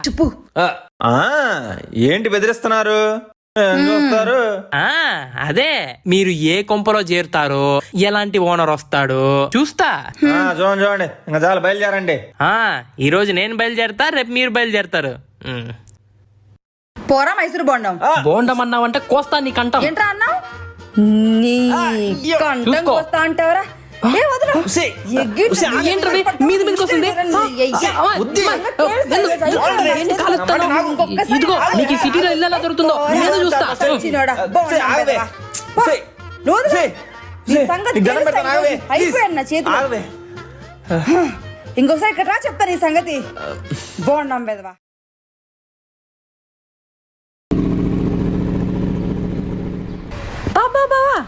చెప్పు. ఏంటి బెదిరిస్తున్నారు? చూస్తారు. అదే మీరు ఏ కొంపలో చేరుతారో, ఎలాంటి ఓనర్ వస్తాడో చూస్తా. చూడండి చూడండి, ఇంకా చాలా బయలుదేరండి. ఈ రోజు నేను బయలుదేరతా, రేపు మీరు బయలుదేరతారు. పోరా మైసూరు బోండం. బోండం అన్నావంటే కోస్తా నీ కంఠం. ఏంట్రా అన్నావు? నీ కంఠం చూసుకో. కోస్తా అంటావరా? ఏ వదలు. ఏంటది మీద మీదకి వస్తుంది? ఇదిగో నీకు ఈ సిటీలో ఇల్లు ఎలా దొరుకుతుందో నేను చూస్తా. చిన్నోడా, బోండం పెదవా. పో. నువ్వు వదలు. నీ సంగతి తెలుసా ఈరోజు? అయిపోయాడు నా చేతిలో. ఇంకొకసారి ఇక్కడ రా, చెప్తా నీ సంగతి. బోండం పెదవా. బాబా బావా,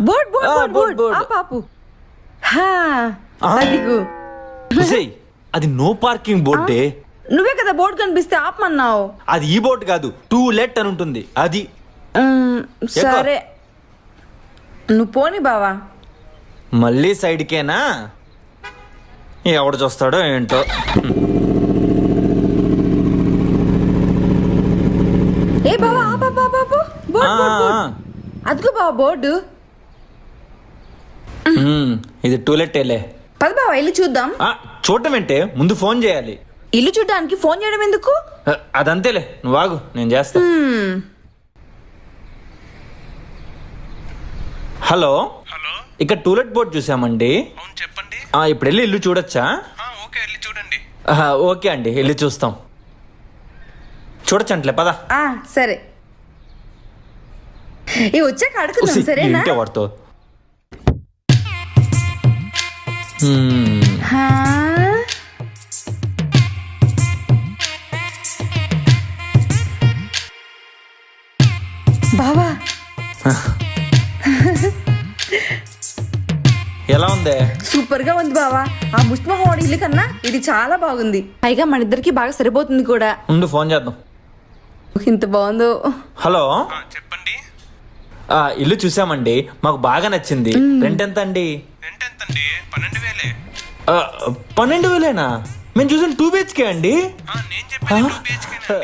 బోర్డ్ బోర్డ్ బోర్డ్ బోర్డ్. ఆ పాపు. అదిగో. అది నో పార్కింగ్ బోర్డే. నువ్వే కదా బోర్డు కనిపిస్తే ఆపమన్నావు. అది ఈ బోర్డు కాదు, టూ లెట్ అని ఉంటుంది అది. సరే నువ్వు పోని బావా. మళ్ళీ సైడ్కేనా? ఎవడు చూస్తాడో ఏంటో. ఏ బావా, బాబు అదిగో బావా బోర్డు. ఇది టూ లెట్ ఏలే. పద బావా ఇల్లు చూద్దాం. చూడటం ఏంటే, ముందు ఫోన్ చేయాలి. ఇల్లు చూడడానికి ఫోన్ చేయడం ఎందుకు? అదంతేలే, నువ్వు ఆగు, నేను చేస్తా. హలో, ఇక్కడ టూలెట్ బోర్డ్ చూసామండి. చెప్పండి. ఇప్పుడు వెళ్ళి ఇల్లు చూడొచ్చా? ఓకే, వెళ్ళి చూడండి. ఓకే అండి, వెళ్ళి చూస్తాం. చూడొచ్చంట్లే, పద. సరే, ఇవి వచ్చాక అడుగుతాం. సరేనా? ఏంటే వాడితో. బావా ఎలా ఉంది? సూపర్ గా ఉంది బావా. ఆ ముష్మహోడి ఇల్లు కన్నా ఇది చాలా బాగుంది. పైగా మన ఇద్దరికి బాగా సరిపోతుంది కూడా. ముందు ఫోన్ చేద్దాం. ఇంత బాగుందో. హలో, చెప్పండి. ఇల్లు చూసామండి, మాకు బాగా నచ్చింది. రెంట్ ఎంత అండి? రెంట్ ఎంతండి? 12,000. 12,000? మేము చూసిన 2 BHK అండి. నేను చెప్పేది 2 BHK.